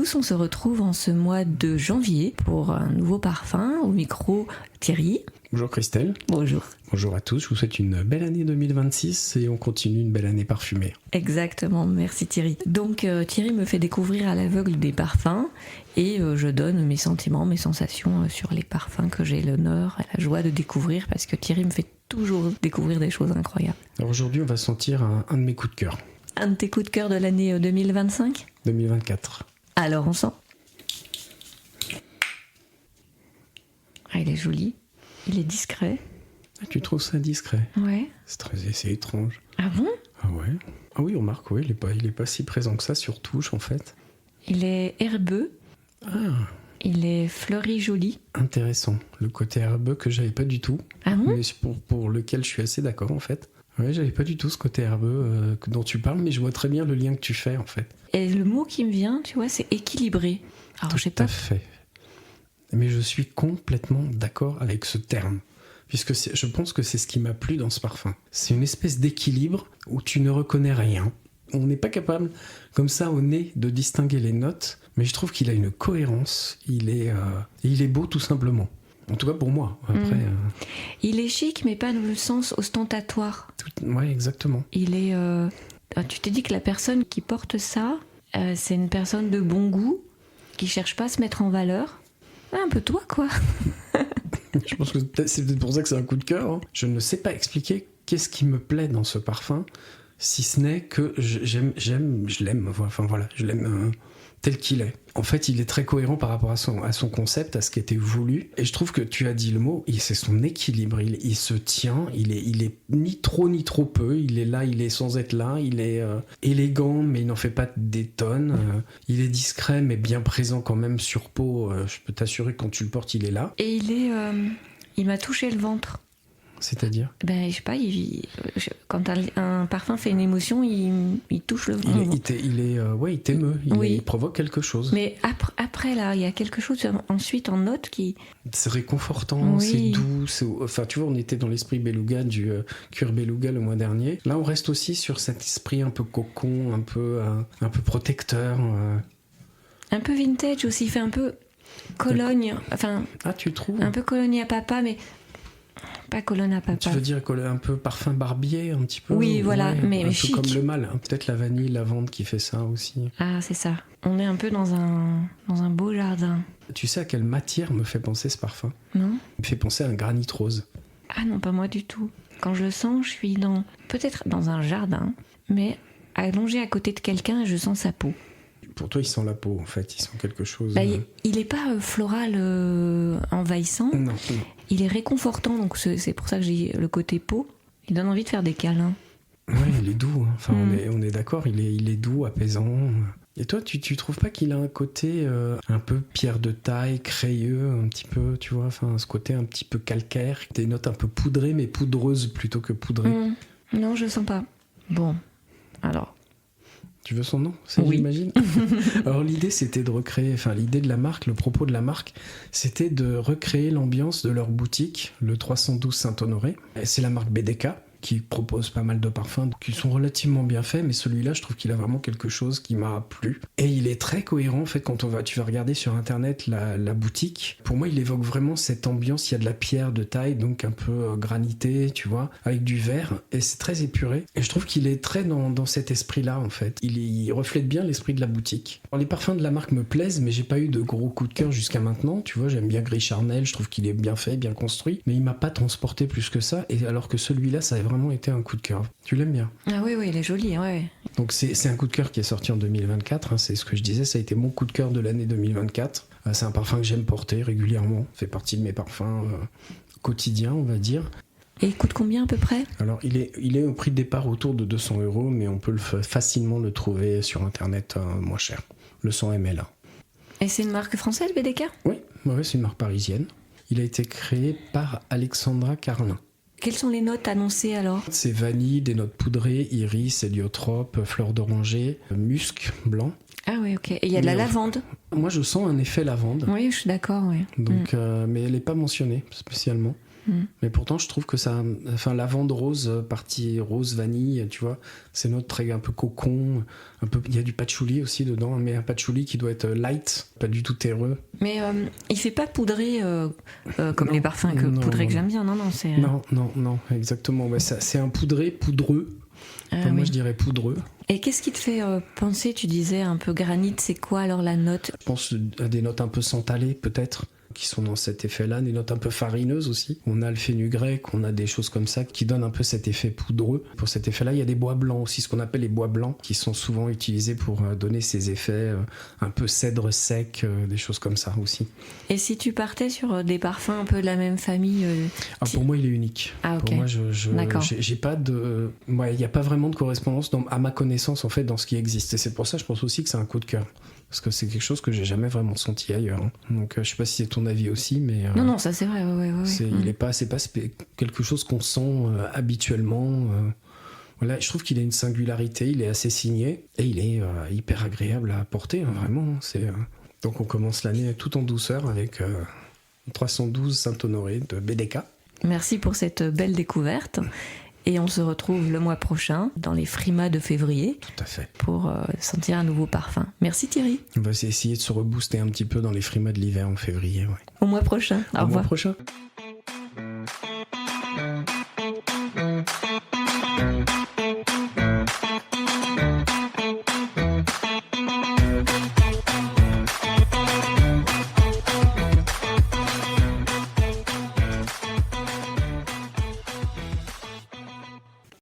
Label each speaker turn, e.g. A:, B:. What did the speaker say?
A: tous, on se retrouve en ce mois de janvier pour un nouveau parfum. Au micro, Thierry.
B: Bonjour Christelle.
A: Bonjour.
B: Bonjour à tous, je vous souhaite une belle année 2026 et on continue une belle année parfumée.
A: Exactement, merci Thierry. Donc Thierry me fait découvrir à l'aveugle des parfums et je donne mes sentiments, mes sensations sur les parfums que j'ai l'honneur et la joie de découvrir parce que Thierry me fait toujours découvrir des choses incroyables.
B: Alors aujourd'hui on va sentir un de mes coups de cœur.
A: Un de tes coups de cœur de l'année 2025 ?
B: 2024.
A: Alors on sent. Ah, il est joli, il est discret.
B: Ah, tu trouves ça discret ?
A: Ouais.
B: C'est étrange.
A: Ah bon ?
B: Ah ouais. Ah oui, on remarque, oui, il est pas si présent que ça sur touche en fait.
A: Il est herbeux.
B: Ah.
A: Il est fleuri joli.
B: Intéressant. Le côté herbeux que j'avais pas du tout.
A: Ah bon ?
B: Mais pour lequel je suis assez d'accord en fait. Ouais, j'avais pas du tout ce côté herbeux dont tu parles, mais je vois très bien le lien que tu fais en fait.
A: Et le mot qui me vient, tu vois, c'est équilibré. Alors
B: Tout
A: j'ai pas
B: à fait. Mais je suis complètement d'accord avec ce terme. Puisque je pense que c'est ce qui m'a plu dans ce parfum. C'est une espèce d'équilibre où tu ne reconnais rien. On n'est pas capable, comme ça, au nez, de distinguer les notes. Mais je trouve qu'il a une cohérence. Il est beau, tout simplement. En tout cas pour moi. Après,
A: Il est chic, mais pas dans le sens ostentatoire.
B: Ouais, exactement.
A: Il est... Tu t'es dit que la personne qui porte ça, c'est une personne de bon goût, qui cherche pas à se mettre en valeur. Ah, un peu toi, quoi.
B: Je pense que c'est peut-être pour ça que c'est un coup de cœur. Hein. Je ne sais pas expliquer qu'est-ce qui me plaît dans ce parfum, si ce n'est que je l'aime. Enfin voilà, je l'aime tel qu'il est. En fait, il est très cohérent par rapport à son concept, à ce qui était voulu. Et je trouve que tu as dit le mot, c'est son équilibre. Il se tient, il est ni trop ni trop peu. Il est là, il est sans être là. Il est élégant, mais il n'en fait pas des tonnes. Il est discret, mais bien présent quand même sur peau. Je peux t'assurer que quand tu le portes, il est là.
A: Et il m'a touché le ventre.
B: C'est-à-dire ?
A: Ben, je sais pas, quand un parfum fait une émotion, il touche le ventre.
B: Il t'émeut, il provoque quelque chose.
A: Mais après, là, il y a quelque chose ensuite en note qui...
B: C'est réconfortant,
A: oui.
B: C'est doux. Enfin, tu vois, on était dans l'esprit beluga du cuir beluga le mois dernier. Là, on reste aussi sur cet esprit un peu cocon, un peu protecteur.
A: Un peu vintage aussi, il fait un peu Cologne. Enfin,
B: tu trouves ?
A: Un peu Cologne à papa, mais... Pas colonne à papa.
B: Tu veux dire un peu parfum barbier, un petit peu ?
A: Oui, voilà,
B: ouais,
A: mais
B: un
A: chic.
B: peu comme le mâle. Hein. Peut-être la vanille, la lavande qui fait ça aussi.
A: Ah, c'est ça. On est un peu dans un beau jardin.
B: Tu sais à quelle matière me fait penser ce parfum ?
A: Non ?
B: Il me fait penser à un granit rose.
A: Ah non, pas moi du tout. Quand je le sens, je suis peut-être dans un jardin, mais allongé à côté de quelqu'un et je sens sa peau.
B: Pour toi, il sent la peau, en fait. Il sent quelque chose...
A: il n'est pas floral envahissant.
B: Non.
A: Il est réconfortant, donc c'est pour ça que j'ai le côté peau. Il donne envie de faire des câlins.
B: Oui, il est doux. Hein. Enfin, on est d'accord, il est doux, apaisant. Et toi, tu trouves pas qu'il a un côté un peu pierre de taille, crayeux, un petit peu, tu vois, enfin, ce côté un petit peu calcaire, des notes un peu poudrées, mais poudreuses plutôt que poudrées.
A: Non, je sens pas. Bon, alors...
B: Tu veux son nom,
A: oui.
B: J'imagine. Alors l'idée c'était de recréer, l'idée de la marque, le propos de la marque, c'était de recréer l'ambiance de leur boutique, le 312 Saint-Honoré. C'est la marque BDK qui propose pas mal de parfums qui sont relativement bien faits, mais celui-là je trouve qu'il a vraiment quelque chose qui m'a plu. Et il est très cohérent en fait quand tu vas regarder sur internet la boutique. Pour moi il évoque vraiment cette ambiance, il y a de la pierre de taille, donc un peu granité, tu vois, avec du verre, et c'est très épuré. Et je trouve qu'il est très dans cet esprit-là en fait. Il reflète bien l'esprit de la boutique. Alors, les parfums de la marque me plaisent, mais j'ai pas eu de gros coups de cœur jusqu'à maintenant, tu vois, j'aime bien Gris Charnel, je trouve qu'il est bien fait, bien construit, mais il m'a pas transporté plus que ça, et alors que celui-là ça a vraiment été un coup de cœur. Tu l'aimes bien ?
A: Ah oui, il est joli, ouais.
B: Donc c'est un coup de cœur qui est sorti en 2024, hein, c'est ce que je disais, ça a été mon coup de cœur de l'année 2024. C'est un parfum que j'aime porter régulièrement, fait partie de mes parfums quotidiens, on va dire.
A: Et il coûte combien à peu près ? Alors
B: il est au prix de départ autour de 200 €, mais on peut facilement le trouver sur internet moins cher, le 100 ml.
A: Et c'est une marque française, BDK ?
B: Oui, c'est une marque parisienne. Il a été créé par Alexandra Carlin.
A: Quelles sont les notes annoncées alors ?
B: C'est vanille, des notes poudrées, iris, héliotrope, fleur d'oranger, musc blanc.
A: Ah oui, ok. Et il y a de la lavande ?
B: Moi, je sens un effet lavande.
A: Oui, je suis d'accord, oui.
B: Donc, mais elle n'est pas mentionnée spécialement. Mais pourtant, je trouve que ça, enfin, lavande rose, partie rose vanille, tu vois, c'est notre trait un peu cocon, un peu. Il y a du patchouli aussi dedans, mais un patchouli qui doit être light, pas du tout terreux.
A: Mais il fait pas poudrer comme
B: Non,
A: les parfums poudrés que j'aime bien, non, c'est.
B: Non, exactement. Ouais, c'est un poudreux. Enfin, moi, je dirais poudreux.
A: Et qu'est-ce qui te fait penser, tu disais un peu granit, c'est quoi alors la note?
B: Je pense à des notes un peu santalées, peut-être, qui sont dans cet effet-là, des notes un peu farineuses aussi. On a le fenugrec, on a des choses comme ça qui donnent un peu cet effet poudreux. Pour cet effet-là, il y a des bois blancs aussi, ce qu'on appelle les bois blancs, qui sont souvent utilisés pour donner ces effets un peu cèdre sec, des choses comme ça aussi.
A: Et si tu partais sur des parfums un peu de la même famille
B: Pour moi, il est unique.
A: Ah, ok.
B: Pour moi,
A: D'accord.
B: j'ai pas de... Ouais, il n'y a pas vraiment de correspondance à ma connaissance, en fait, dans ce qui existe. Et c'est pour ça, je pense aussi que c'est un coup de cœur. Parce que c'est quelque chose que j'ai jamais vraiment senti ailleurs. Donc je sais pas si c'est ton avis aussi, mais
A: non, ça c'est vrai. Ouais.
B: c'est pas quelque chose qu'on sent habituellement. Voilà, je trouve qu'il a une singularité, il est assez signé et il est hyper agréable à porter, vraiment. Donc on commence l'année tout en douceur avec 312 Saint-Honoré de BDK.
A: Merci pour cette belle découverte. Et on se retrouve le mois prochain dans les frimas de février.
B: Tout à fait.
A: Pour sentir un nouveau parfum. Merci Thierry.
B: On va essayer de se rebooster un petit peu dans les frimas de l'hiver en février. Ouais.
A: Au mois prochain. Au revoir.
B: Au mois prochain.